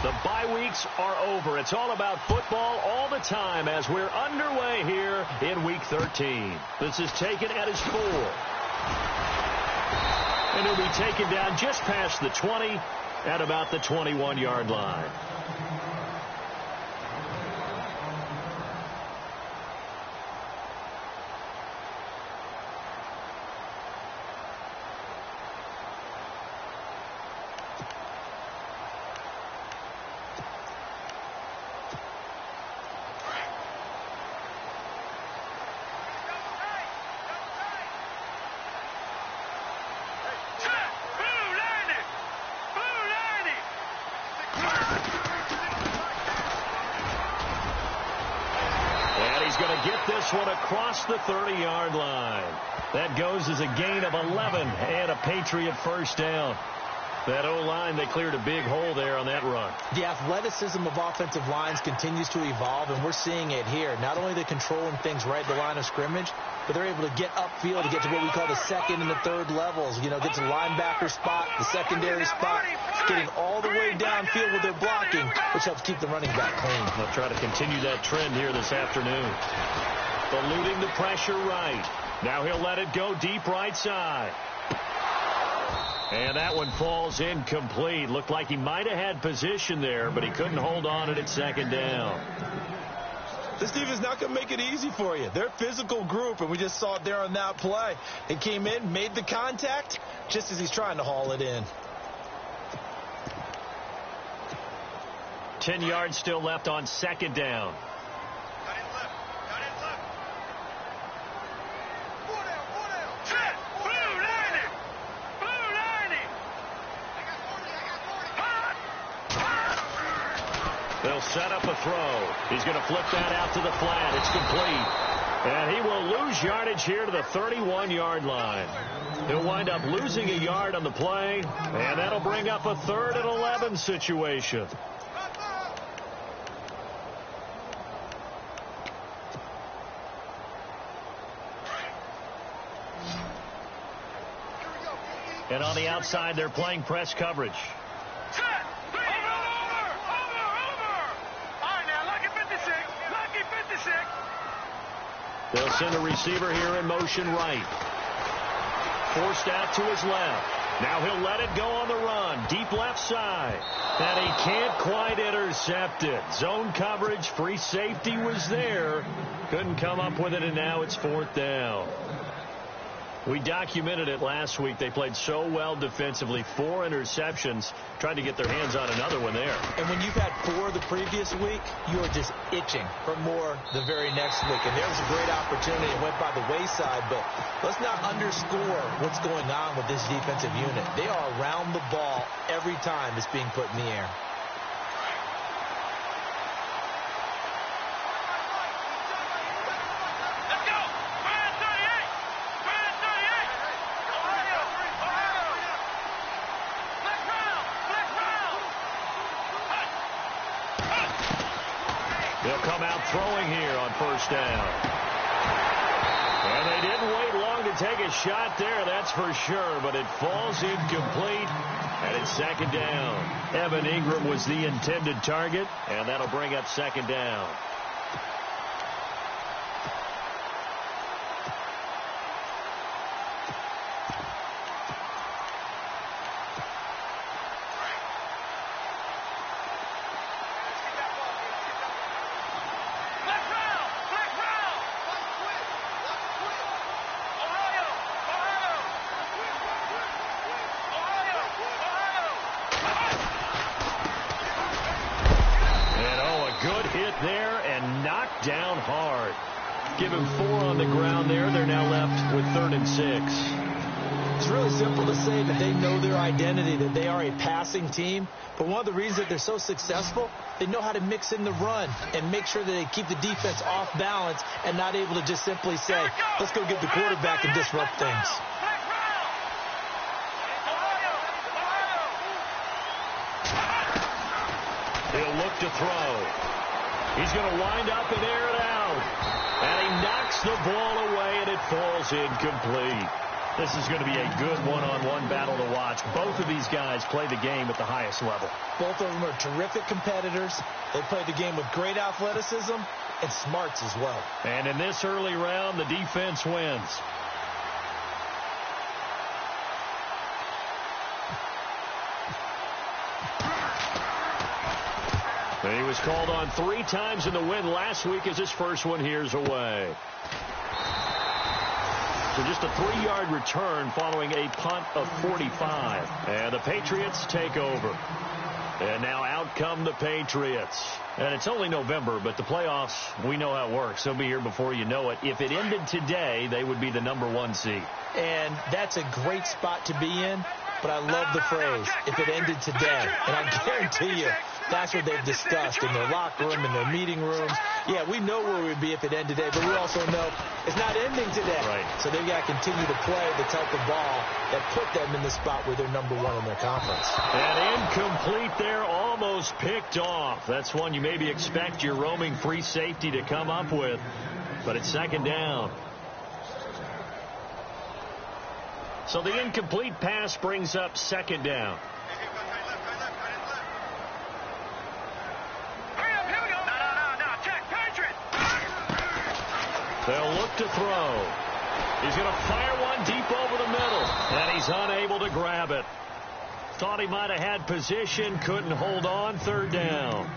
The bye weeks are over. It's all about football all the time as we're underway here in Week 13. This is taken at his 4. And he'll be taken down just past the 20 at about the 21-yard line. One across the 30-yard line. That goes as a gain of 11 and a Patriot first down. That O-line, they cleared a big hole there on that run. The athleticism of offensive lines continues to evolve, and we're seeing it here. Not only they're controlling things right at the line of scrimmage, but they're able to get upfield to get to what we call the second and the third levels. You know, get to the linebacker spot, the secondary spot, getting all the way downfield with their blocking, which helps keep the running back clean. They'll try to continue that trend here this afternoon. Eluding the pressure right. Now he'll let it go deep right side. And that one falls incomplete. Looked like he might have had position there, but he couldn't hold on at second down. This defense is not going to make it easy for you. They're a physical group, and we just saw it there on that play. He came in, made the contact, just as he's trying to haul it in. 10 yards still left on second down. They'll set up a throw. He's going to flip that out to the flat. It's complete. And he will lose yardage here to the 31-yard line. He'll wind up losing a yard on the play, and that'll bring up a 3rd and 11 situation. And on the outside, they're playing press coverage. They'll send a receiver here in motion right. Forced out to his left. Now he'll let it go on the run. Deep left side. And he can't quite intercept it. Zone coverage, free safety was there. Couldn't come up with it, and now it's 4th down. We documented it last week. They played so well defensively. 4 interceptions. Tried to get their hands on another one there. And when you've had 4 the previous week, you are just itching for more the very next week. And there was a great opportunity. It went by the wayside. But let's not underscore what's going on with this defensive unit. They are around the ball every time it's being put in the air. They'll come out throwing here on first down. And they didn't wait long to take a shot there, that's for sure, but it falls incomplete, and it's second down. Evan Ingram was the intended target, and that'll bring up second down. There and knocked down hard. Give him 4 on the ground there. They're now left with 3rd and 6. It's really simple to say that they know their identity, that they are a passing team. But one of the reasons that they're so successful, they know how to mix in the run and make sure that they keep the defense off balance and not able to just simply say, let's go get the quarterback and disrupt things. He'll look to throw. He's going to wind up and air it out. And he knocks the ball away, and it falls incomplete. This is going to be a good one-on-one battle to watch. Both of these guys play the game at the highest level. Both of them are terrific competitors. They play the game with great athleticism and smarts as well. And in this early round, the defense wins. He was called on 3 times in the win last week as his first one here's away. So just a 3-yard return following a punt of 45. And the Patriots take over. And now out come the Patriots. And it's only November, but the playoffs, we know how it works. They'll be here before you know it. If it ended today, they would be the #1 seed. And that's a great spot to be in. But I love the phrase, if it ended today. And I guarantee you, that's what they've discussed in their locker room, in their meeting rooms. Yeah, we know where we'd be if it ended today, but we also know it's not ending today. Right. So they've got to continue to play the type of ball that put them in the spot where they're #1 in their conference. And incomplete there, almost picked off. That's one you maybe expect your roaming free safety to come up with, but it's second down. So the incomplete pass brings up second down. They'll look to throw. He's going to fire one deep over the middle, and he's unable to grab it. Thought he might have had position, couldn't hold on, third down.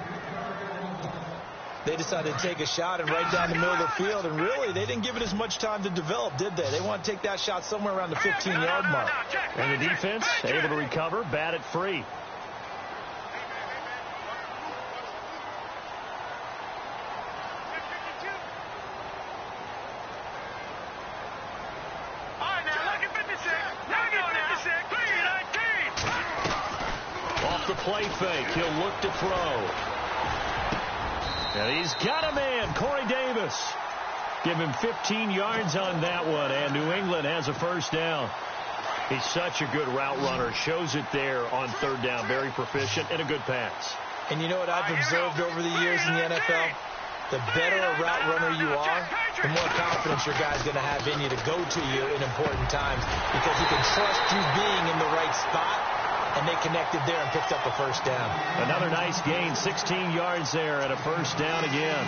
They decided to take a shot and right down the middle of the field, and really, they didn't give it as much time to develop, did they? They want to take that shot somewhere around the 15-yard mark. And the defense able to recover, bat it free. Off the play fake, he'll look to throw. And he's got a man, Corey Davis. Give him 15 yards on that one, and New England has a first down. He's such a good route runner. Shows it there on third down. Very proficient and a good pass. And you know what I've observed over the years in the NFL? The better a route runner you are, the more confidence your guy's going to have in you to go to you in important times because he can trust you being in the right spot. And they connected there and picked up a first down. Another nice gain, 16 yards there and a first down again.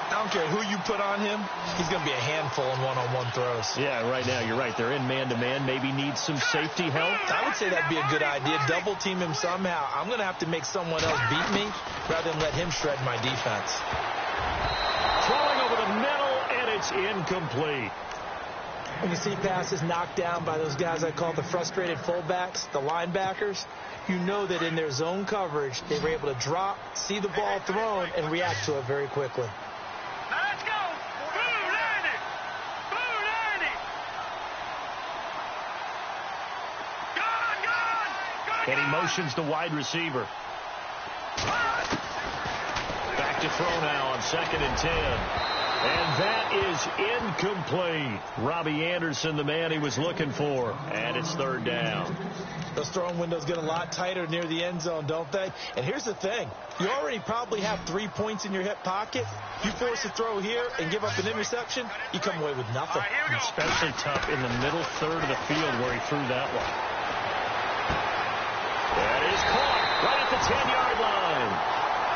I don't care who you put on him, he's going to be a handful in one-on-one throws. Yeah, right now, you're right. They're in man-to-man, maybe needs some safety help. I would say that'd be a good idea. Double team him somehow. I'm going to have to make someone else beat me rather than let him shred my defense. Throwing over the middle, and it's incomplete. When you see passes knocked down by those guys I call the frustrated fullbacks, the linebackers, you know that in their zone coverage, they were able to drop, see the ball thrown, and react to it very quickly. Now let's go. Boo, Lanny. Boo, Lanny. Gone. And he motions the wide receiver. Back to throw now on 2nd and 10. And that is incomplete. Robbie Anderson, the man he was looking for. And it's third down. Those throwing windows get a lot tighter near the end zone, don't they? And here's the thing. You already probably have 3 points in your hip pocket. You force a throw here and give up an interception, you come away with nothing. Right, especially tough in the middle third of the field where he threw that one. That is caught right at the 10-yard line.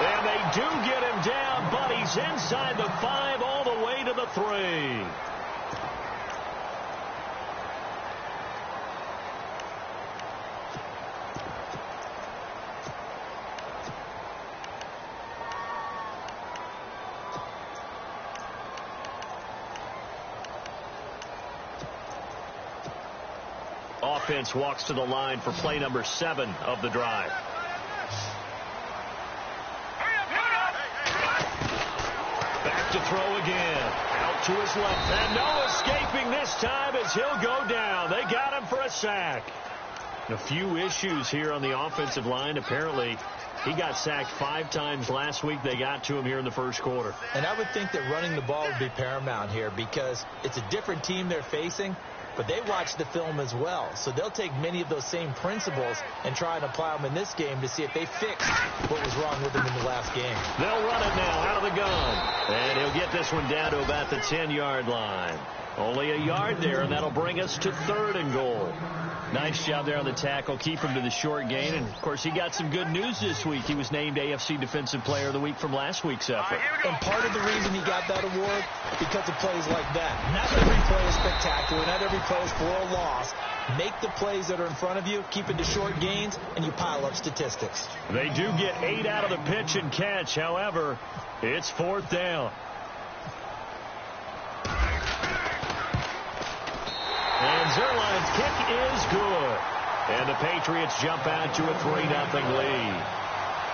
And they do get him down, but he's inside the 5 all the way to the 3. Offense walks to the line for play number 7 of the drive. To throw again. Out to his left. And no escaping this time as he'll go down. They got him for a sack. A few issues here on the offensive line. Apparently, he got sacked 5 times last week. They got to him here in the first quarter. And I would think that running the ball would be paramount here because it's a different team they're facing. But they watch the film as well. So they'll take many of those same principles and try and apply them in this game to see if they fix what was wrong with them in the last game. They'll run it now out of the gun. And he'll get this one down to about the 10-yard line. Only a yard there, and that'll bring us to 3rd and goal. Nice job there on the tackle. Keep him to the short gain. And, of course, he got some good news this week. He was named AFC Defensive Player of the Week from last week's effort. And part of the reason he got that award, because of plays like that. Not every play is spectacular. Not every play is for a loss. Make the plays that are in front of you, keep it to short gains, and you pile up statistics. They do get 8 out of the pitch and catch. However, it's 4th down. And Zerline's kick is good. And the Patriots jump out to a 3-0 lead.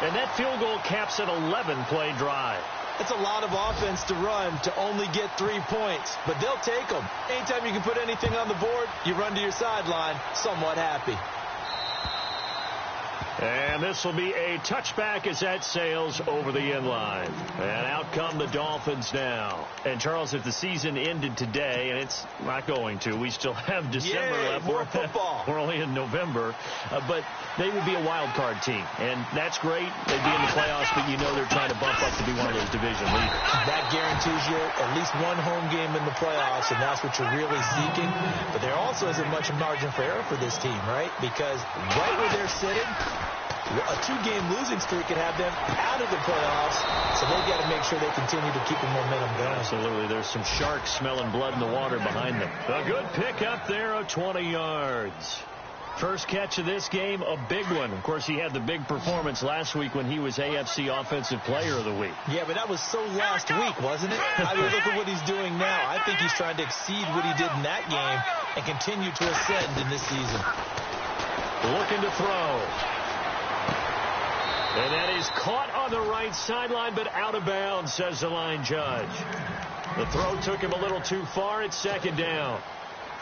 And that field goal caps an 11-play drive. It's a lot of offense to run to only get 3 points, but they'll take them. Anytime you can put anything on the board, you run to your sideline somewhat happy. And this will be a touchback as that sails over the end line. And out come the Dolphins now. And, Charles, if the season ended today, and it's not going to, we still have December left. More football. We're only in November. But they would be a wild card team. And that's great. They'd be in the playoffs, but you know they're trying to bump up to be one of those division leaders. That guarantees you at least one home game in the playoffs, and that's what you're really seeking. But there also isn't much margin for error for this team, right? Because right where they're sitting, a 2-game losing streak could have them out of the playoffs, so they've got to make sure they continue to keep the momentum going. Absolutely. There's some sharks smelling blood in the water behind them. A good pick up there of 20 yards. First catch of this game, a big one. Of course, he had the big performance last week when he was AFC Offensive Player of the Week. Yeah, but that was so last week, wasn't it? I mean, look at what he's doing now. I think he's trying to exceed what he did in that game and continue to ascend in this season. Looking to throw. And that is caught on the right sideline, but out of bounds, says the line judge. The throw took him a little too far. It's 2nd down.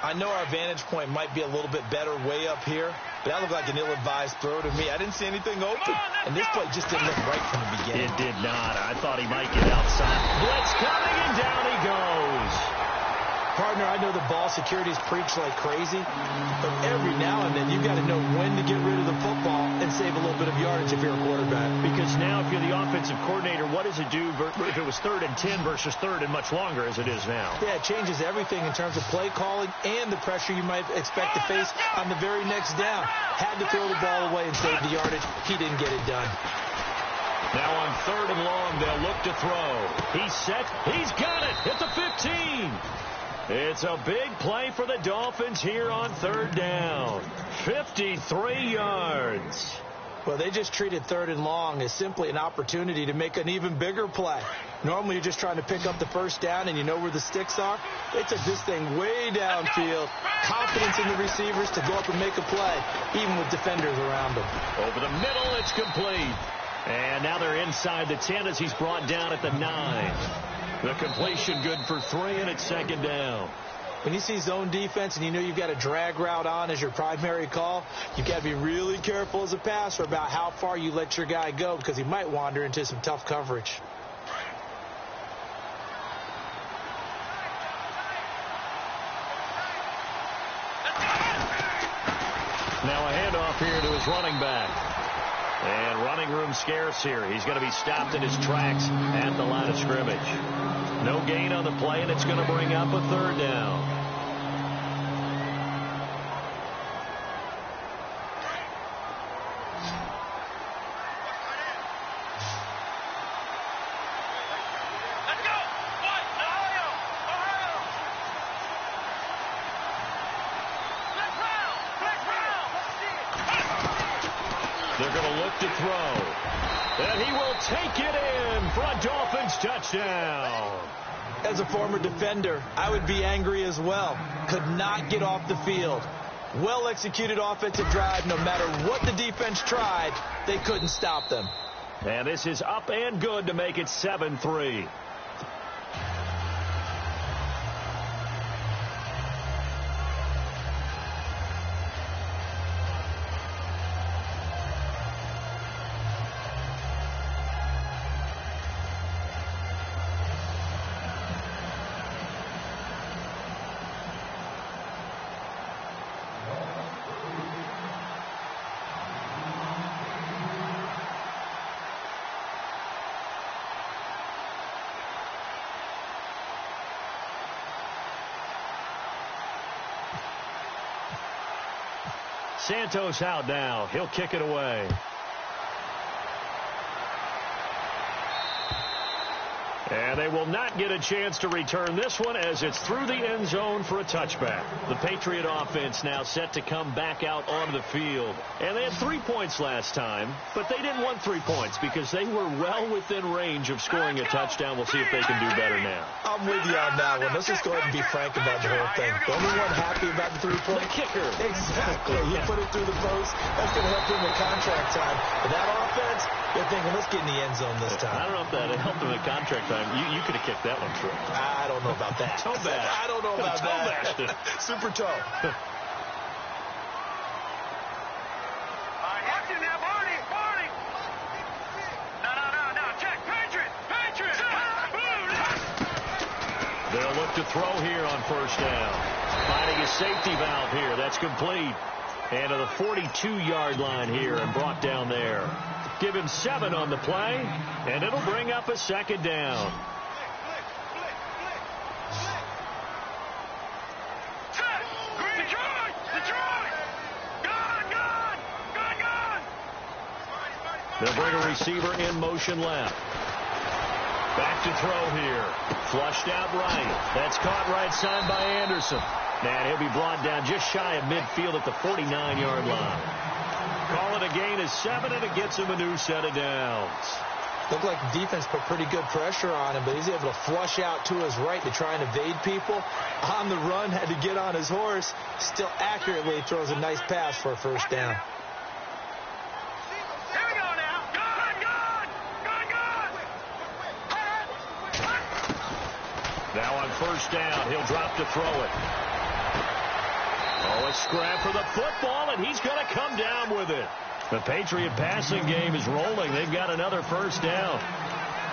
I know our vantage point might be a little bit better way up here, but that looked like an ill-advised throw to me. I didn't see anything open, and this play just didn't look right from the beginning. It did not. I thought he might get outside. Blitz coming, and down he goes. Partner, I know the ball security's preached like crazy, but every now and then you've got to know when to get rid of the football and save a little bit of yardage if you're a quarterback. Because now if you're the offensive coordinator, what does it do if it was 3rd and 10 versus 3rd and much longer as it is now? Yeah, it changes everything in terms of play calling and the pressure you might expect to face on the very next down. Had to throw the ball away and save the yardage. He didn't get it done. Now on 3rd and long, they'll look to throw. He's set. He's got it at the 15. It's a big play for the Dolphins here on 3rd down. 53 yards. Well, they just treated 3rd and long as simply an opportunity to make an even bigger play. Normally, you're just trying to pick up the 1st down and you know where the sticks are. They took this thing way downfield. Confidence in the receivers to go up and make a play, even with defenders around them. Over the middle, it's complete. And now they're inside the 10 as he's brought down at the 9. The completion good for 3, and it's 2nd down. When you see zone defense and you know you've got a drag route on as your primary call, you've got to be really careful as a passer about how far you let your guy go because he might wander into some tough coverage. Now a handoff here to his running back. And running room scarce here. He's going to be stopped in his tracks at the line of scrimmage. No gain on the play, and it's going to bring up a 3rd down. Let's go! Ohio! Ohio! Let's round! They're going to look to throw. And he will take it in for a Dolphins touchdown. As a former defender, I would be angry as well. Could not get off the field. Well-executed offensive drive. No matter what the defense tried, they couldn't stop them. And this is up and good to make it 7-3. Santos out now. He'll kick it away. And they will not get a chance to return this one as it's through the end zone for a touchback. The Patriot offense now set to come back out onto the field. And they had 3 points last time, but they didn't want 3 points because they were well within range of scoring a touchdown. We'll see if they can do better now. I'm with you on that one. Let's just go ahead and be frank about the whole thing. The only one happy about the 3-point? The kicker. Exactly. You put it through the post. That's going to help him in contract time. But that offense, they're thinking, let's get in the end zone this time. I don't know if that helped him in contract time. You could have kicked that one through. I don't know about that. Toe bash. I don't know about toe that. Bashed. Super toe. They'll look to throw here on first down. Finding a safety valve here. That's complete. And to the 42-yard line here and brought down there. Give him 7 on the play, and it'll bring up a second down. They'll bring a receiver in motion left. Back to throw here. Flushed out right. That's caught right side by Anderson. And he'll be brought down just shy of midfield at the 49-yard line. Call it a gain of 7, and it gets him a new set of downs. Looked like the defense put pretty good pressure on him, but he's able to flush out to his right to try and evade people. On the run, had to get on his horse. Still accurately throws a nice pass for a first down. Now on first down, he'll drop to throw it. Oh, a scrap for the football, and he's going to come down with it. The Patriot passing game is rolling. They've got another first down.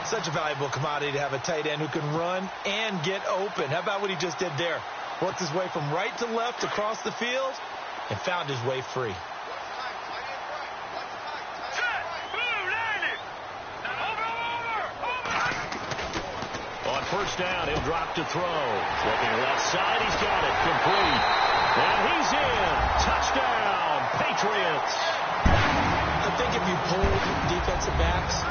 Such a valuable commodity to have a tight end who can run and get open. How about what he just did there? Worked his way from right to left across the field and found his way free. First down, he'll drop to throw. Looking left side, he's got it. Complete. And he's in. Touchdown, Patriots. I think if you pulled defensive backs,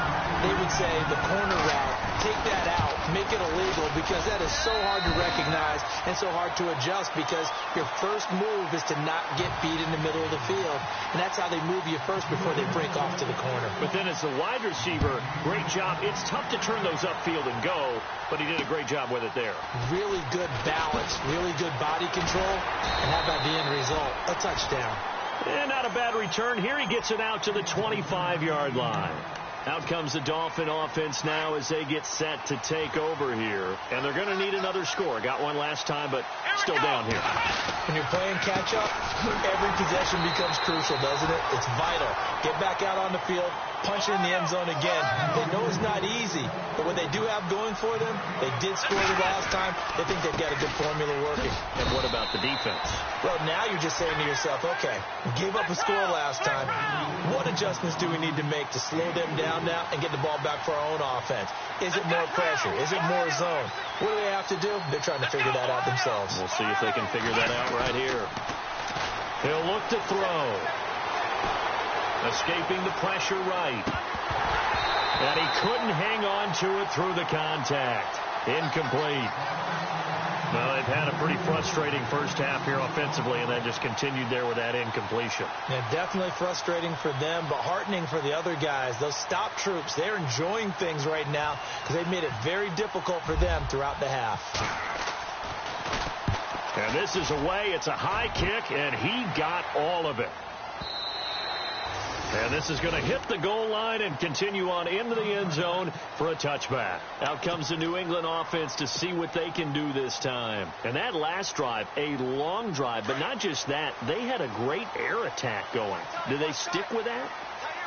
they would say the corner route, take that out, make it illegal, because that is so hard to recognize and so hard to adjust, because your first move is to not get beat in the middle of the field. And that's how they move you first before they break off to the corner. But then as a wide receiver, great job. It's tough to turn those upfield and go, but he did a great job with it there. Really good balance, really good body control. And how about the end result? A touchdown. And not a bad return. Here he gets it out to the 25-yard line. Out comes the Dolphin offense now as they get set to take over here. And they're going to need another score. Got one last time, but still down here. When you're playing catch-up, every possession becomes crucial, doesn't it? It's vital. Get back out on the field, punch it in the end zone again. They know it's not easy, but what they do have going for them, they did score the last time. They think they've got a good formula working. And what about the defense? Well, now you're just saying to yourself, okay, we gave up a score last time. What adjustments do we need to make to slow them down now and get the ball back for our own offense? Is it more pressure? Is it more zone? What do they have to do? They're trying to figure that out themselves. We'll see if they can figure that out right here. He'll look to throw. Escaping the pressure right. And he couldn't hang on to it through the contact. Incomplete. Well, they've had a pretty frustrating first half here offensively, and then just continued there with that incompletion. Yeah, definitely frustrating for them, but heartening for the other guys. Those stop troops, they're enjoying things right now because they've made it very difficult for them throughout the half. And this is away. It's a high kick, and he got all of it. And this is going to hit the goal line and continue on into the end zone for a touchback. Out comes the New England offense to see what they can do this time. And that last drive, a long drive, but not just that. They had a great air attack going. Do they stick with that?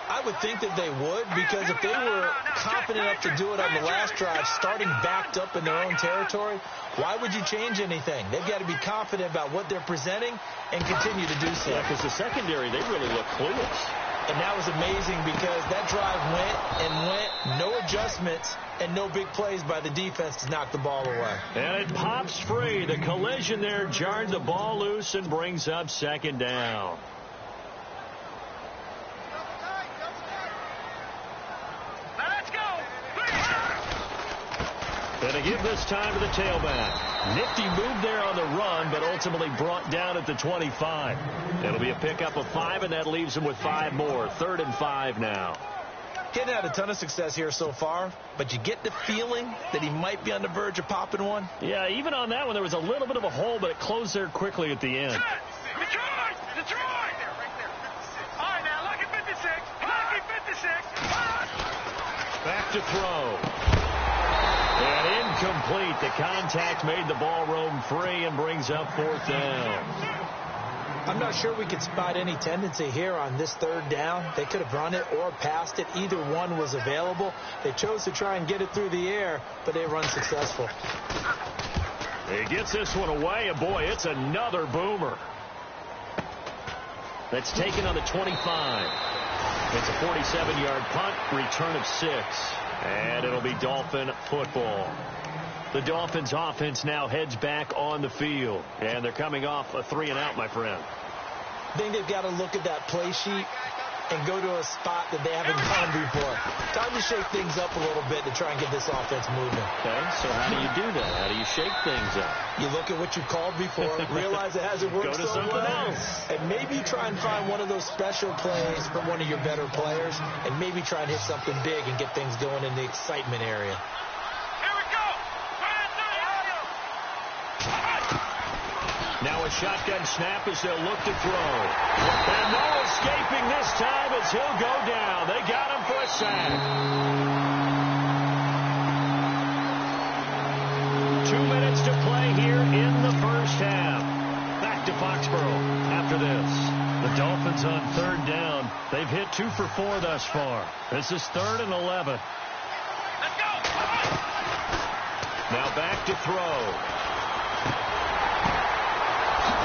I would think that they would, because if they were confident enough to do it on the last drive, starting backed up in their own territory, why would you change anything? They've got to be confident about what they're presenting and continue to do so. Yeah, because the secondary, they really look clueless. And that was amazing because that drive went and went, no adjustments, and no big plays by the defense to knock the ball away. And it pops free. The collision there jarred the ball loose and brings up second down. give this time to the tailback. Nifty move there on the run, but ultimately brought down at the 25. It'll be a pickup of 5, and that leaves him with 5 more. 3rd and 5 now. He hadn't had a ton of success here so far, but you get the feeling that he might be on the verge of popping one. Yeah, even on that one, there was a little bit of a hole, but it closed there quickly at the end. Detroit! Detroit! All right, now, lucky 56. Lucky 56. Back to throw. And incomplete. The contact made the ball roam free and brings up 4th down. I'm not sure we could spot any tendency here on this 3rd down. They could have run it or passed it. Either one was available. They chose to try and get it through the air, but they run successful. He gets this one away, and boy, it's another boomer. That's taken on the 25. It's a 47-yard punt, return of 6. And it'll be Dolphin football. The Dolphins offense now heads back on the field. And they're coming off a 3-and-out, my friend. I think they've got to look at that play sheet and go to a spot that they haven't gone before. Time to shake things up a little bit to try and get this offense moving. Okay, so how do you do that? How do you shake things up? You look at what you called before, realize it hasn't worked Go to so something well, else. and maybe try and find one of those special plays from one of your better players, and maybe try and hit something big and get things going in the excitement area. Now a shotgun snap as they'll look to throw. And no escaping this time as he'll go down. They got him for a sack. 2 minutes to play here in the first half. Back to Foxborough after this. The Dolphins on 3rd down. They've hit 2 for 4 thus far. This is 3rd and 11. Let's go. Now back to throw.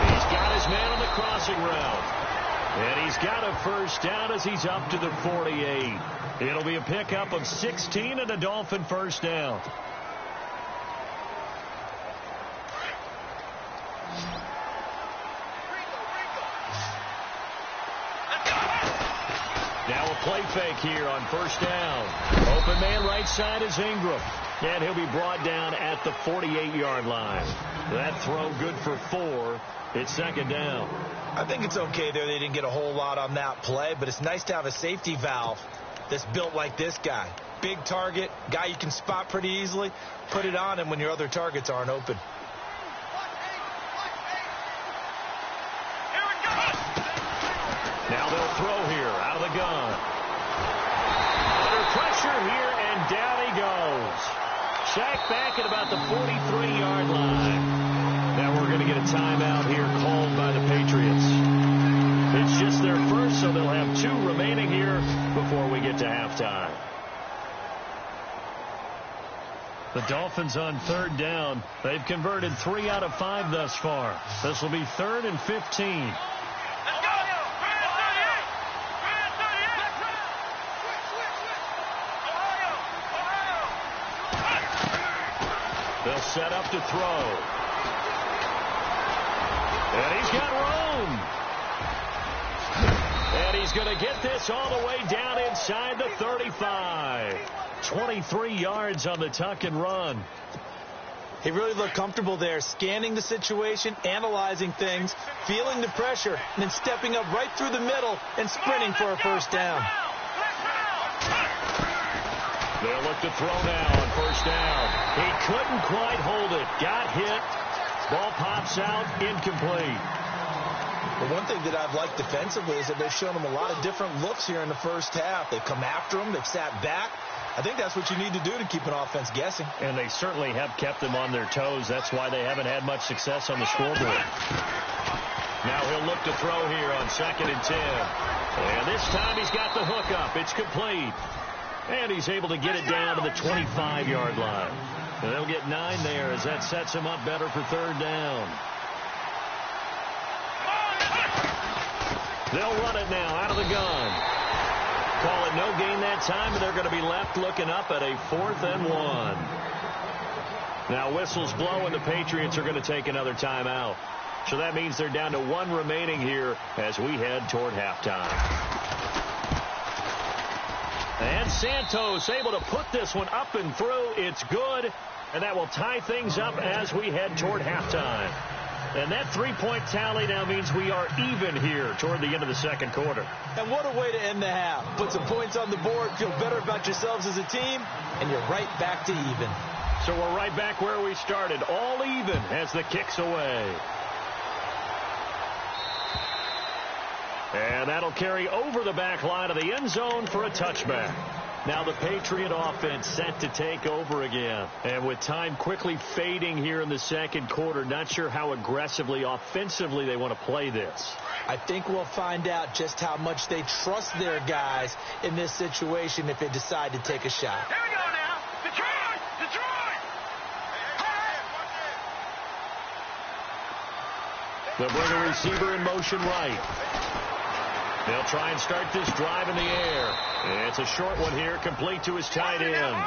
He's got his man on the crossing route. And he's got a first down as he's up to the 48. It'll be a pickup of 16 and a Dolphin first down. Now a play fake here on first down. Open man right side is Ingram. And he'll be brought down at the 48-yard line. That throw good for 4. It's 2nd down. I think it's okay there. They didn't get a whole lot on that play, but it's nice to have a safety valve that's built like this guy. Big target, guy you can spot pretty easily. Put it on him when your other targets aren't open. Now they'll throw here out of the gun. Under pressure here, and down he goes. Sacked back at about the 43-yard line. Now we're going to get a timeout here called by the Patriots. It's just their first, so they'll have 2 remaining here before we get to halftime. The Dolphins on 3rd down. They've converted 3 out of 5 thus far. This will be 3rd and 15. They'll set up to throw. And he's got room. And he's going to get this all the way down inside the 35. 23 yards on the tuck and run. He really looked comfortable there, scanning the situation, analyzing things, feeling the pressure, and then stepping up right through the middle and sprinting for a first down. They'll look to throw now on first down. He couldn't quite hold it. Got hit. Ball pops out, incomplete. But one thing that I've liked defensively is that they've shown him a lot of different looks here in the first half. They've come after him. They've sat back. I think that's what you need to do to keep an offense guessing. And they certainly have kept them on their toes. That's why they haven't had much success on the scoreboard. Now he'll look to throw here on 2nd and 10. And this time he's got the hook up. It's complete. And he's able to get it down to the 25-yard line. And they'll get 9 there as that sets him up better for 3rd down. They'll run it now out of the gun. Call it no gain that time, but they're going to be left looking up at a 4th and 1. Now whistles blow, and the Patriots are going to take another timeout. So that means they're down to 1 remaining here as we head toward halftime. And Santos able to put this one up and through. It's good. And that will tie things up as we head toward halftime. And that three-point tally now means we are even here toward the end of the second quarter. And what a way to end the half. Put some points on the board, feel better about yourselves as a team, and you're right back to even. So we're right back where we started, all even as the kick's away. And that'll carry over the back line of the end zone for a touchback. Now the Patriot offense set to take over again. And with time quickly fading here in the second quarter, not sure how aggressively, offensively they want to play this. I think we'll find out just how much they trust their guys in this situation if they decide to take a shot. Here we go now. Detroit! Detroit! They'll bring a receiver in motion right. They'll try and start this drive in the air. It's a short one here, complete to his tight end.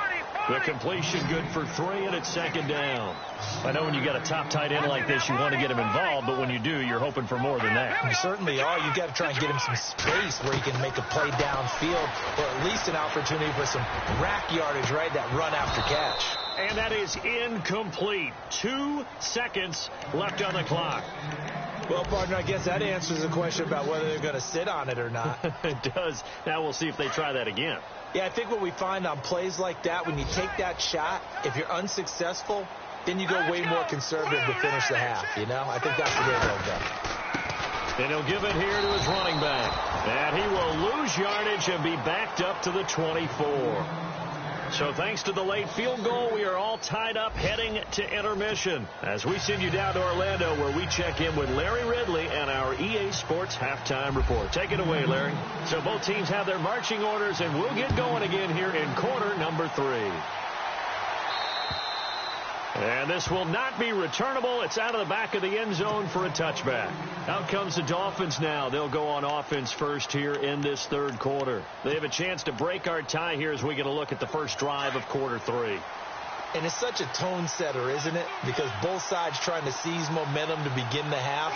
The completion good for 3, and it's second down. I know when you got a top tight end like this, you want to get him involved, but when you do, you're hoping for more than that. You certainly are. You've got to try and get him some space where he can make a play downfield, or at least an opportunity for some rack yardage, right? That run after catch. And that is incomplete. 2 seconds left on the clock. Well, partner, I guess that answers the question about whether they're going to sit on it or not. It does. Now we'll see if they try that again. Yeah, I think what we find on plays like that, when you take that shot, if you're unsuccessful, then you go way more conservative to finish the half, you know? I think that's the way they'll go. And he'll give it here to his running back. And he will lose yardage and be backed up to the 24. So thanks to the late field goal, we are all tied up heading to intermission as we send you down to Orlando where we check in with Larry Ridley and our EA Sports Halftime Report. Take it away, Larry. So both teams have their marching orders, and we'll get going again here in quarter number 3. And this will not be returnable. It's out of the back of the end zone for a touchback. Out comes the Dolphins now. They'll go on offense first here in this third quarter. They have a chance to break our tie here as we get a look at the first drive of quarter 3. And it's such a tone setter, isn't it? Because both sides trying to seize momentum to begin the half.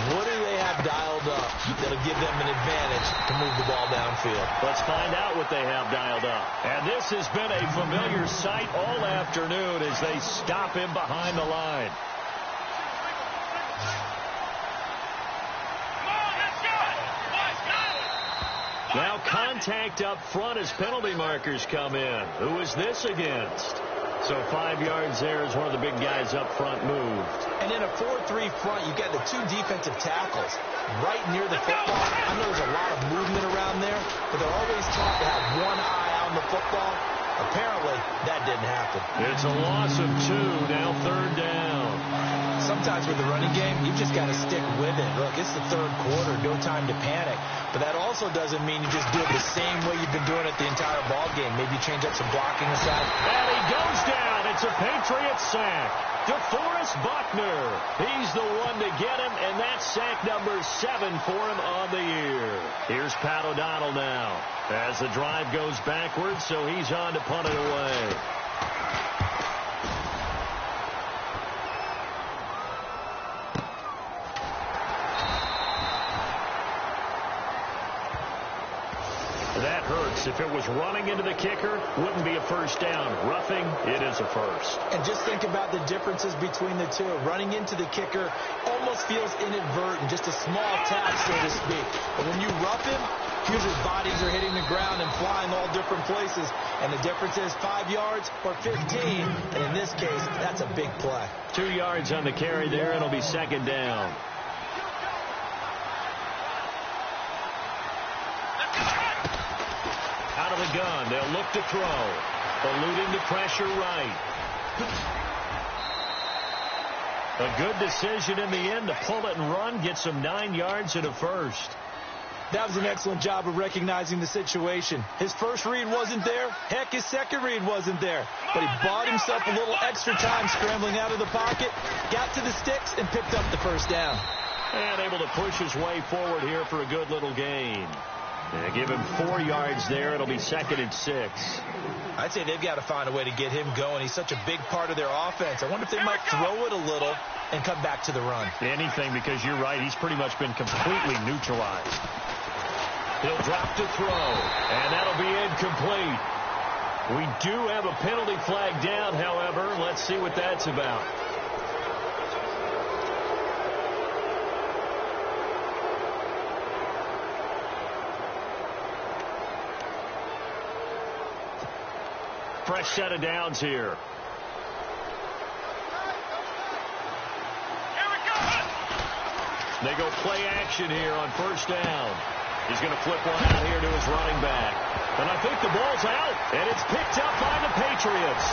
What do they have dialed up that'll give them an advantage to move the ball downfield? Let's find out what they have dialed up. And this has been a familiar sight all afternoon as they stop him behind the line. Now contact up front as penalty markers come in. Who is this against? So 5 yards there as one of the big guys up front moved. And in a 4-3 front, you've got the 2 defensive tackles right near the football. I know there's a lot of movement around there, but they're always taught to have one eye on the football. Apparently, that didn't happen. It's a loss of 2, now third down. Sometimes with the running game, you've just got to stick with it. Look, it's the third quarter, no time to panic. But that also doesn't mean you just do it the same way you've been doing it the entire ball game. Maybe change up some blocking aside. And he goes down. It's a Patriot sack. DeForest Buckner. He's the one to get him, and that's sack number 7 for him on the year. Here's Pat O'Donnell now as the drive goes backwards, so he's on to punt it away. That hurts. If it was running into the kicker, wouldn't be a first down. Roughing, it is a first. And just think about the differences between the two. Running into the kicker almost feels inadvertent, just a small tap, so to speak. But when you rough him, usually bodies are hitting the ground and flying all different places. And the difference is 5 yards or 15. And in this case, that's a big play. 2 yards on the carry there, and it'll be second down. Out of the gun, they'll look to throw. Eluding the pressure right. A good decision in the end to pull it and run, get some 9 yards and a first. That was an excellent job of recognizing the situation. His first read wasn't there. Heck, his second read wasn't there. But he bought himself a little extra time scrambling out of the pocket, got to the sticks, and picked up the first down. And able to push his way forward here for a good little gain. And give him 4 yards there. It'll be second and 6. I'd say they've got to find a way to get him going. He's such a big part of their offense. I wonder if they might throw it a little and come back to the run. Anything, because you're right. He's pretty much been completely neutralized. He'll drop to throw, and that'll be incomplete. We do have a penalty flag down, however. Let's see what that's about. Fresh set of downs here. They go play action here on first down. He's going to flip one out here to his running back. And I think the ball's out, and it's picked up by the Patriots.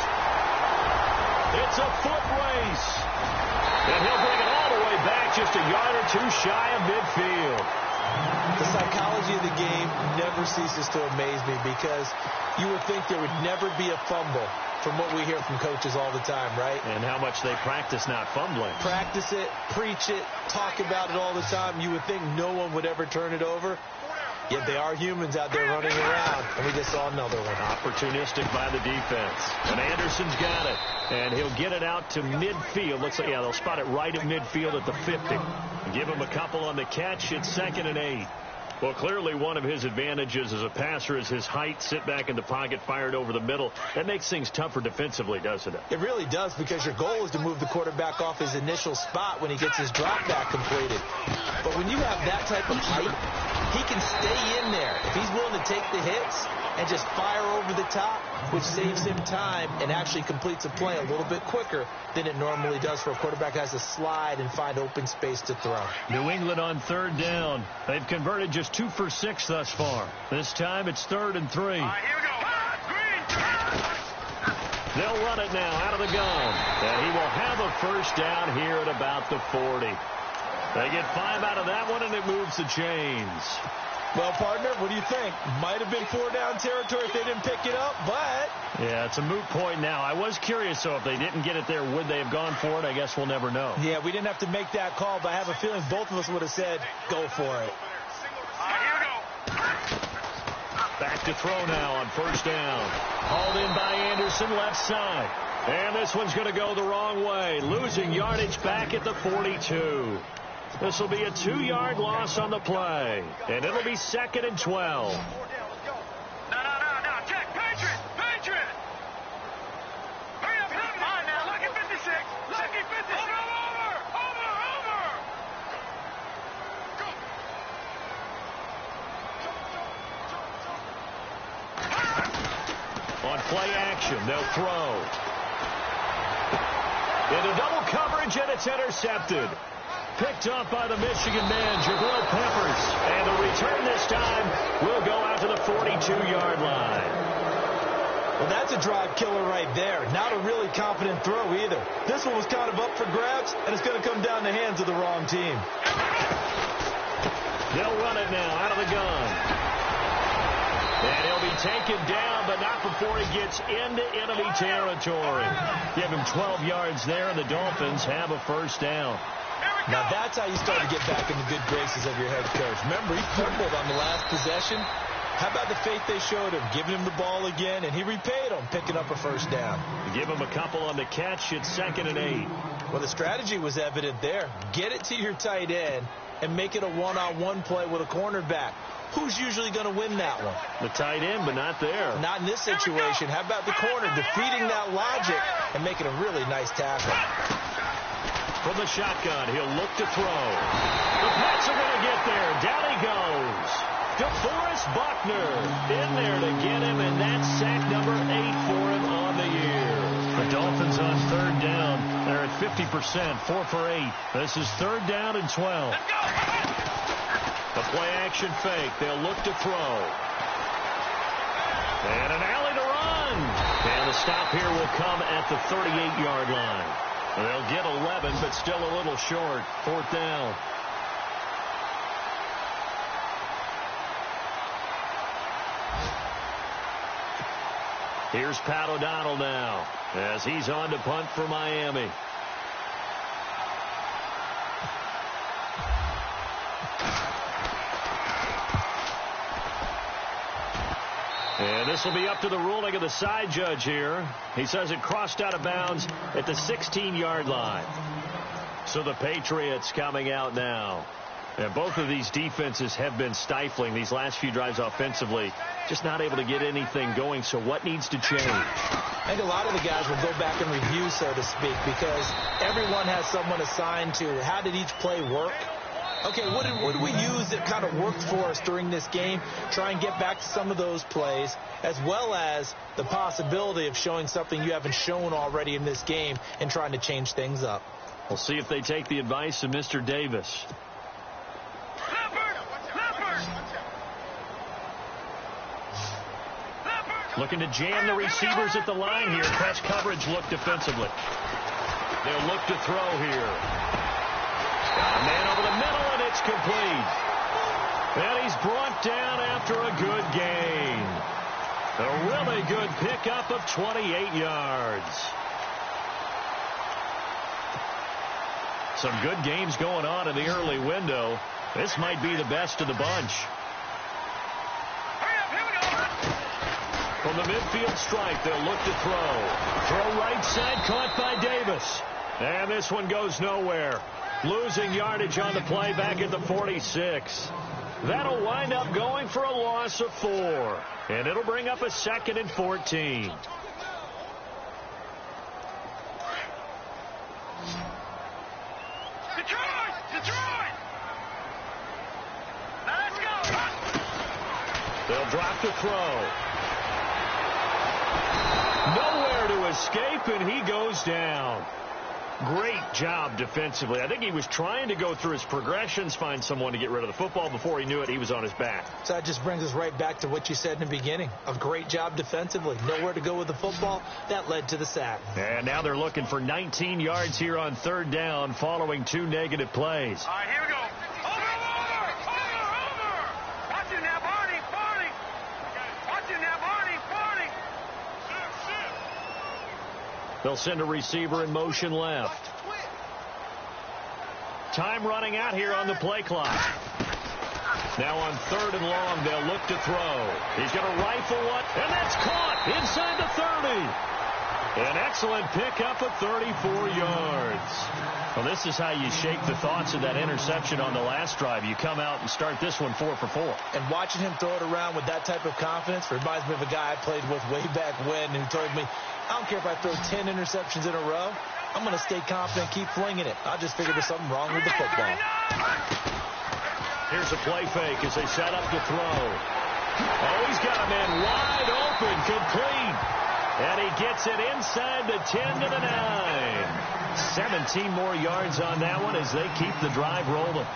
It's a foot race. And he'll bring it all the way back just a yard or two shy of midfield. The psychology of the game never ceases to amaze me because you would think there would never be a fumble from what we hear from coaches all the time, right? And how much they practice not fumbling. Practice it, preach it, talk about it all the time. You would think no one would ever turn it over. Yet they are humans out there running around, and we just saw another one. Opportunistic by the defense. And Anderson's got it. And he'll get it out to midfield. Looks like, yeah, they'll spot it right at midfield at the 50. Give him a couple on the catch. It's 2nd and 8. Well, clearly one of his advantages as a passer is his height. Sit back in the pocket, fired over the middle. That makes things tougher defensively, doesn't it? It really does, because your goal is to move the quarterback off his initial spot when he gets his drop back completed. But when you have that type of height, he can stay in there. If he's willing to take the hits and just fire over the top, which saves him time and actually completes a play a little bit quicker than it normally does for a quarterback who has to slide and find open space to throw. New England on 3rd down. They've converted just 2 for 6 thus far. This time it's 3rd and 3. Here we go. They'll run it now out of the gun. And he will have a first down here at about the 40. They get 5 out of that one, and it moves the chains. Well, partner, what do you think? Might have been 4-down territory if they didn't pick it up, but... Yeah, it's a moot point now. I was curious, so if they didn't get it there, would they have gone for it? I guess we'll never know. Yeah, we didn't have to make that call, but I have a feeling both of us would have said, go for it. Here we go. Back to throw now on first down. Hauled in by Anderson, left side. And this one's going to go the wrong way. Losing yardage back at the 42. This will be a 2-yard loss on the play. And it'll be 2nd and 12. No. Check. Patriot. Hurry up. All right, now. Lucky 56. Lucky 56. Over. Go. On play action, they'll throw. Into double coverage, and it's intercepted. Picked up by the Michigan man, Jabril Peppers. And the return this time will go out to the 42-yard line. Well, that's a drive killer right there. Not a really confident throw either. This one was kind of up for grabs, and it's going to come down the hands of the wrong team. They'll run it now out of the gun. And he'll be taken down, but not before he gets into enemy territory. Give him 12 yards there, and the Dolphins have a first down. Now that's how you start to get back in the good graces of your head coach. Remember, he fumbled on the last possession. How about the faith they showed him, giving him the ball again, and he repaid them, picking up a first down. Give him a couple on the catch. It's 2nd and 8. Well, the strategy was evident there. Get it to your tight end and make it a one-on-one play with a cornerback. Who's usually going to win that one? The tight end, but not there. Not in this situation. How about the corner defeating that logic and making a really nice tackle? From the shotgun, he'll look to throw. The Pats are going to get there. Down he goes. DeForest Buckner in there to get him, and that's sack number 8 for him on the year. The Dolphins on 3rd down. They're at 50%, 4 for 8. This is 3rd down and 12. The play action fake. They'll look to throw. And an alley to run. And the stop here will come at the 38-yard line. They'll get 11, but still a little short. 4th down. Here's Pat O'Donnell now as he's on to punt for Miami. And this will be up to the ruling of the side judge here. He says it crossed out of bounds at the 16-yard line. So the Patriots coming out now. And both of these defenses have been stifling these last few drives offensively. Just not able to get anything going. So what needs to change? I think a lot of the guys will go back and review, so to speak, because everyone has someone assigned to how did each play work. Okay, what did we use that kind of worked for us during this game? Try and get back to some of those plays, as well as the possibility of showing something you haven't shown already in this game and trying to change things up. We'll see if they take the advice of Mr. Davis. Looking to jam the receivers at the line here. Press coverage look defensively. They'll look to throw here. Got a man over the middle, and it's complete. And he's brought down after a good gain. A really good pickup of 28 yards. Some good games going on in the early window. This might be the best of the bunch. From the midfield stripe, they'll look to throw. Throw right side, caught by Davis. And this one goes nowhere. Losing yardage on the play back at the 46. That'll wind up going for a loss of 4. And it'll bring up a 2nd and 14. Detroit! Now let's go! They'll drop the throw. Nowhere to escape, and he goes down. Great job defensively. I think he was trying to go through his progressions, find someone to get rid of the football. Before he knew it, he was on his back. So that just brings us right back to what you said in the beginning. A great job defensively. Nowhere to go with the football. That led to the sack. And now they're looking for 19 yards here on 3rd down following 2 negative plays. All right, here we go. Over! Watch it now, Barney! Watch it now, Barney! They'll send a receiver in motion left. Time running out here on the play clock. Now on 3rd and long, they'll look to throw. He's going to rifle one, and that's caught inside the 30. An excellent pickup of 34 yards. Well, this is how you shake the thoughts of that interception on the last drive. You come out and start this one 4 for 4. And watching him throw it around with that type of confidence reminds me of a guy I played with way back when who told me, I don't care if I throw 10 interceptions in a row. I'm going to stay confident, keep flinging it. I just figured there's something wrong with the football. Here's a play fake as they set up to throw. Oh, he's got a man wide open, complete. And he gets it inside the 10 to the 9. 17 more yards on that one as they keep the drive rolling.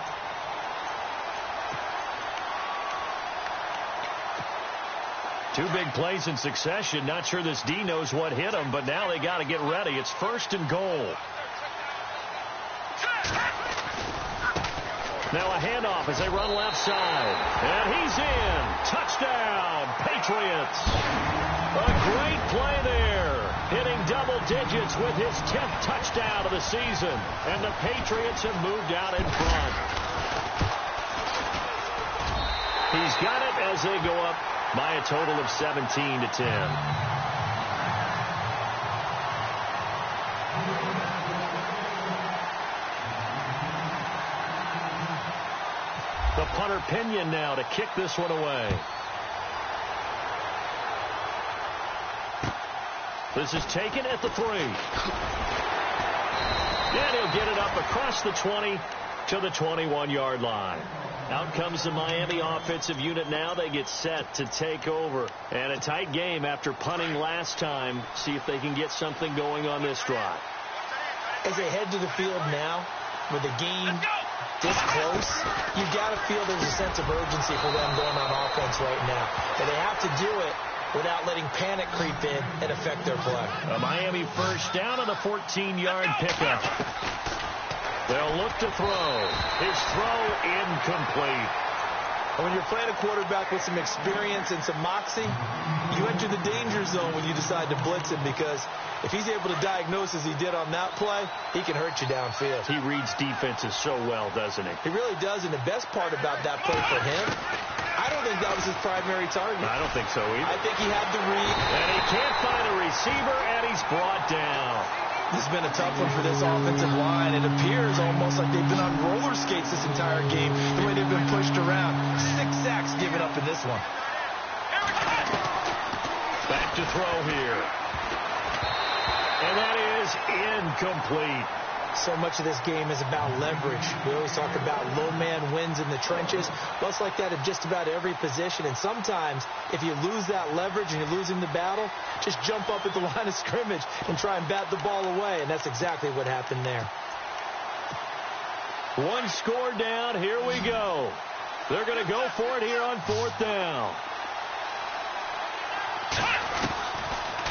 Two big plays in succession. Not sure this D knows what hit him, but now they got to get ready. It's 1st and goal. Now a handoff as they run left side. And he's in. Touchdown, Patriots. A great play there. Hitting double digits with his 10th touchdown of the season. And the Patriots have moved out in front. He's got it as they go up by a total of 17 to 10. The punter Pinion now to kick this one away. This is taken at the 3. And he'll get it up across the 20 to the 21-yard line. Out comes the Miami offensive unit now. They get set to take over. And a tight game after punting last time. See if they can get something going on this drive. As they head to the field now, with the game this close, you've got to feel there's a sense of urgency for them going on offense right now. And they have to do it without letting panic creep in and affect their play. A Miami first down on the 14-yard pickup. They'll look to throw. His throw incomplete. And when you're playing a quarterback with some experience and some moxie, you enter the danger zone when you decide to blitz him, because if he's able to diagnose as he did on that play, he can hurt you downfield. He reads defenses so well, doesn't he? He really does, and the best part about that play for him, I don't think that was his primary target. I don't think so either. I think he had to read. And he can't find a receiver, and he's brought down. This has been a tough one for this offensive line. It appears almost like they've been on roller skates this entire game, the way they've been pushed around. 6 sacks given up in this one. Back to throw here. And that is incomplete. So much of this game is about leverage. We always talk about low man wins in the trenches. Well, it's like that in just about every position. And sometimes, if you lose that leverage and you're losing the battle, just jump up at the line of scrimmage and try and bat the ball away. And that's exactly what happened there. One score down. Here we go. They're going to go for it here on 4th down.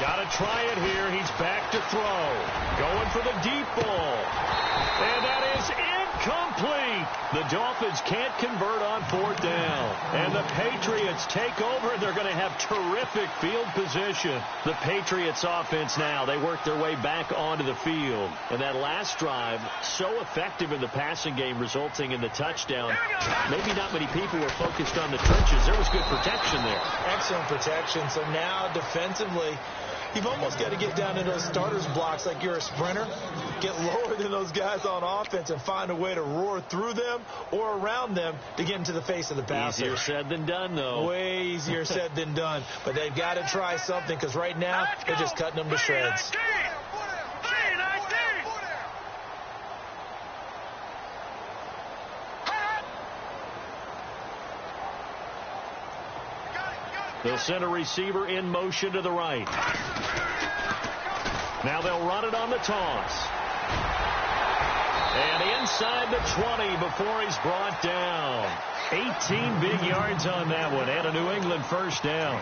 Got to try it here. He's back to throw. Going for the deep ball. And that is incomplete. The Dolphins can't convert on 4th down. And the Patriots take over. They're going to have terrific field position. The Patriots offense now, they work their way back onto the field. And that last drive, so effective in the passing game, resulting in the touchdown. Maybe not many people were focused on the trenches. There was good protection there. Excellent protection. So now defensively, you've almost got to get down into those starters blocks like you're a sprinter. Get lower than those guys on offense and find a way to roar through them or around them to get into the face of the passer. Easier said than done, though. Way easier said than done. But they've got to try something because right now they're just cutting them to shreds. They'll send a receiver in motion to the right. Now they'll run it on the toss. And inside the 20 before he's brought down. 18 big yards on that one and a New England first down.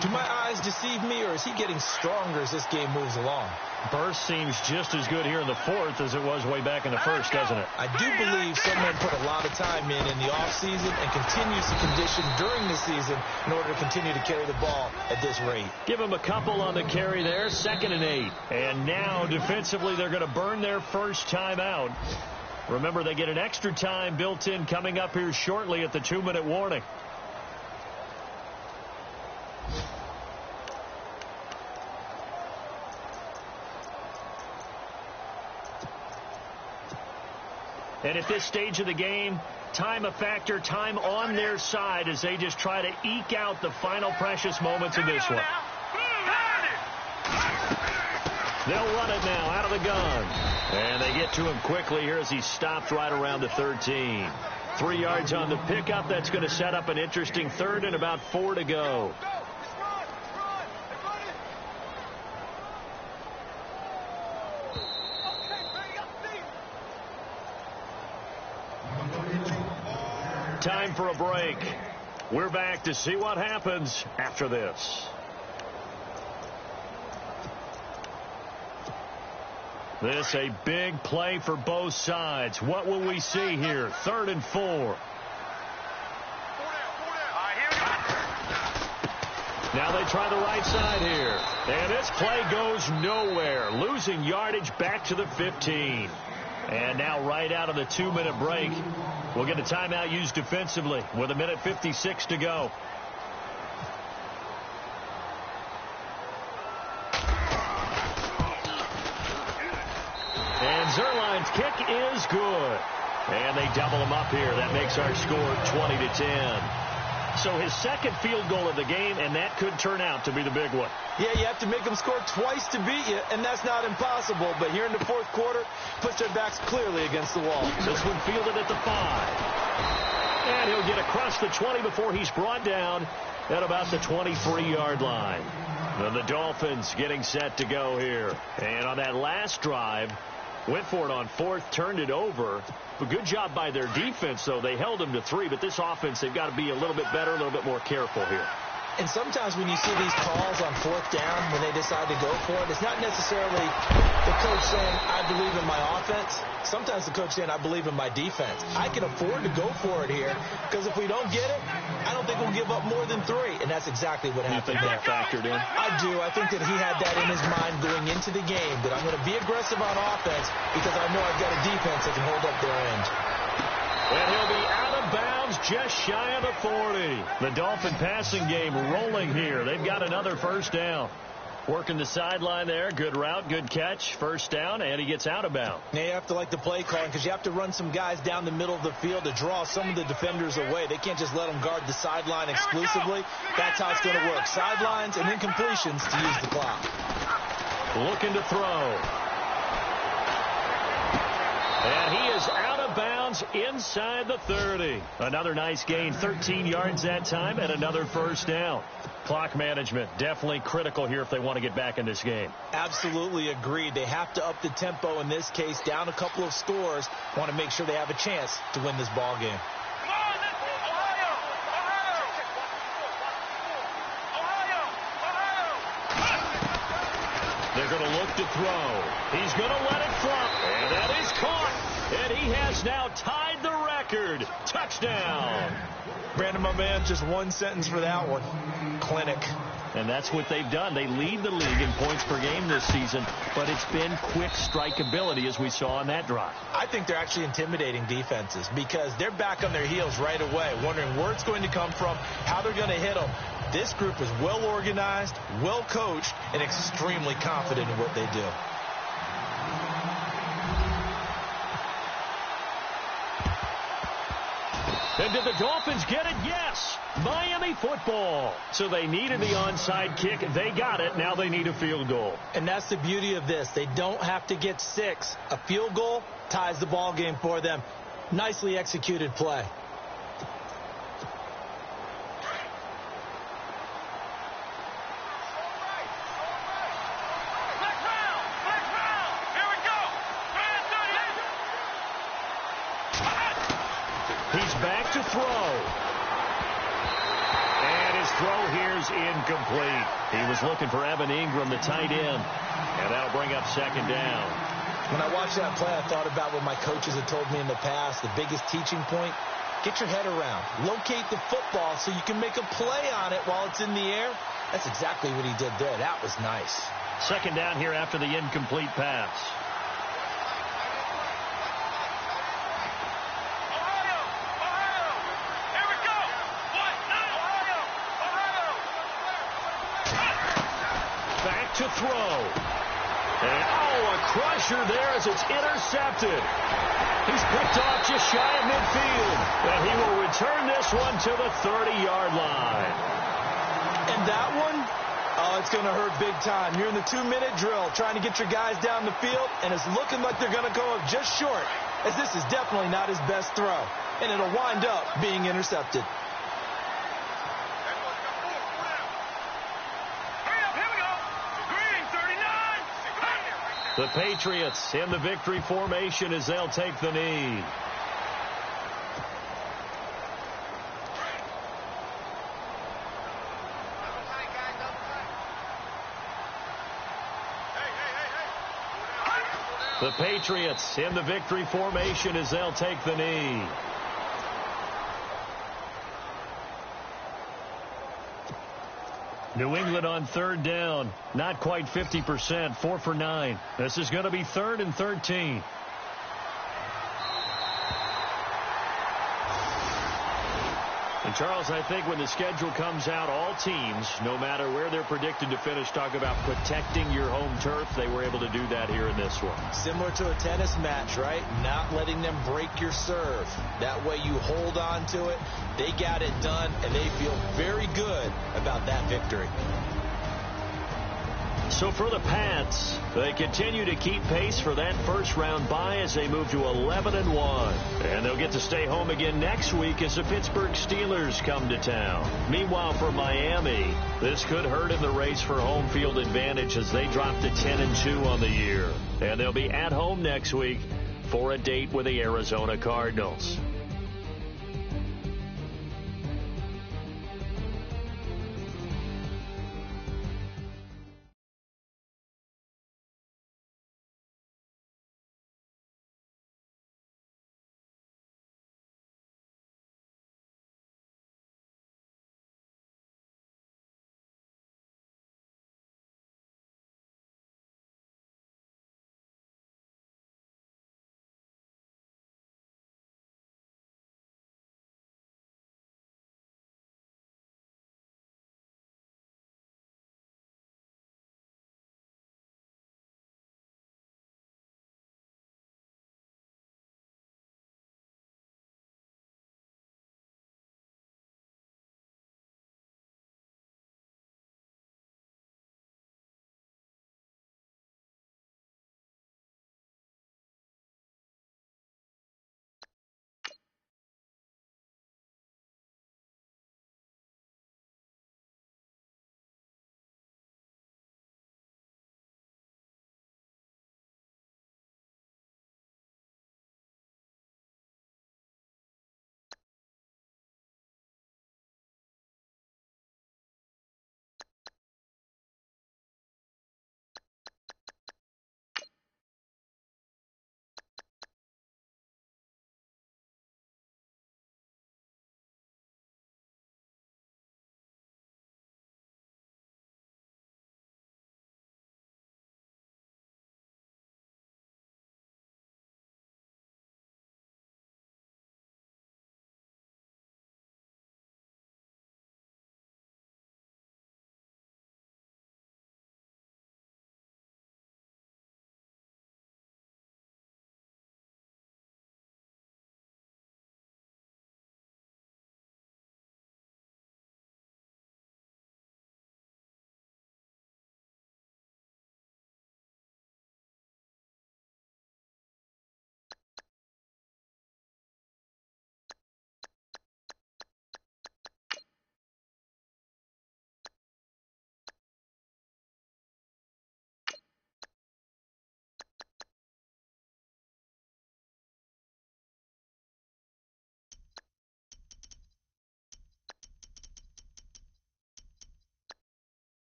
Do my eyes deceive me, or is he getting stronger as this game moves along? Burst seems just as good here in the 4th as it was way back in the 1st, doesn't it? I do believe someone put a lot of time in the offseason and continues to condition during the season in order to continue to carry the ball at this rate. Give him a couple on the carry there, 2nd and 8. And now defensively they're going to burn their first time out. Remember, they get an extra time built in coming up here shortly at the 2-minute warning. And at this stage of the game, time a factor, time on their side as they just try to eke out the final precious moments of this one. They'll run it now out of the gun. And they get to him quickly here as he stopped right around the 13. 3 yards on the pickup. That's going to set up an interesting 3rd and about 4 to go. Time for a break. We're back to see what happens after this. This a big play for both sides. What will we see here? 3rd and 4. Now they try the right side here. And this play goes nowhere. Losing yardage back to the 15. And now right out of the 2-minute break, we'll get a timeout used defensively with 1:56 to go. And Zerline's kick is good. And they double him up here. That makes our score 20-10. So his 2nd field goal of the game, and that could turn out to be the big one. Yeah, you have to make them score twice to beat you, and that's not impossible. But here in the 4th quarter, puts their backs clearly against the wall. This one fielded at the 5. And he'll get across the 20 before he's brought down at about the 23-yard line. And the Dolphins getting set to go here. And on that last drive, went for it on 4th, turned it over. But good job by their defense, though. They held them to 3, but this offense, they've got to be a little bit better, a little bit more careful here. And sometimes when you see these calls on 4th down, when they decide to go for it, it's not necessarily the coach saying, I believe in my offense. Sometimes the coach saying, I believe in my defense. I can afford to go for it here, because if we don't get it, I don't think we'll give up more than 3. And that's exactly what happened there. You think that factored in? I do. I think that he had that in his mind going into the game, that I'm going to be aggressive on offense because I know I've got a defense that can hold up their end. And he'll be out of bounds just shy of the 40. The Dolphin passing game rolling here. They've got another first down. Working the sideline there. Good route, good catch. First down, and he gets out of bounds. Now you have to like the play calling because you have to run some guys down the middle of the field to draw some of the defenders away. They can't just let them guard the sideline exclusively. That's how it's going to work. Sidelines and incompletions to use the clock. Looking to throw. And he is out of bounds inside the 30. Another nice gain, 13 yards that time, and another first down. Clock management, definitely critical here if they want to get back in this game. Absolutely agreed. They have to up the tempo in this case, down a couple of scores. Want to make sure they have a chance to win this ball game. They're going to look to throw. He's going to let it flop. And that is caught. And he has now tied the record. Touchdown. Brandon, my man, just one sentence for that one. Clinic. And that's what they've done. They lead the league in points per game this season, but it's been quick strikeability as we saw on that drive. I think they're actually intimidating defenses because they're back on their heels right away, wondering where it's going to come from, how they're going to hit them. This group is well organized, well coached, and extremely confident in what they do. And did the Dolphins get it? Yes. Miami football. So they needed the onside kick. They got it. Now they need a field goal. And that's the beauty of this. They don't have to get 6. A field goal ties the ball game for them. Nicely executed play. He's back to throw. And his throw here's incomplete. He was looking for Evan Ingram, the tight end. And that'll bring up second down. When I watched that play, I thought about what my coaches had told me in the past. The biggest teaching point, get your head around. Locate the football so you can make a play on it while it's in the air. That's exactly what he did there. That was nice. Second down here after the incomplete pass. To throw. And, a crusher there as it's intercepted. He's picked off just shy of midfield. And he will return this one to the 30-yard line. And that one, it's going to hurt big time. You're in the 2-minute drill trying to get your guys down the field, and it's looking like they're going to go up just short, as this is definitely not his best throw. And it'll wind up being intercepted. The Patriots in the victory formation as they'll take the knee. The Patriots in the victory formation as they'll take the knee. New England on third down. Not quite 50%. 4 for 9. This is going to be 3rd and 13. And, Charles, I think when the schedule comes out, all teams, no matter where they're predicted to finish, talk about protecting your home turf. They were able to do that here in this one. Similar to a tennis match, right? Not letting them break your serve. That way you hold on to it. They got it done, and they feel very good about that victory. So for the Pats, they continue to keep pace for that first-round bye as they move to 11-1. And they'll get to stay home again next week as the Pittsburgh Steelers come to town. Meanwhile, for Miami, this could hurt in the race for home field advantage as they drop to 10-2 on the year. And they'll be at home next week for a date with the Arizona Cardinals.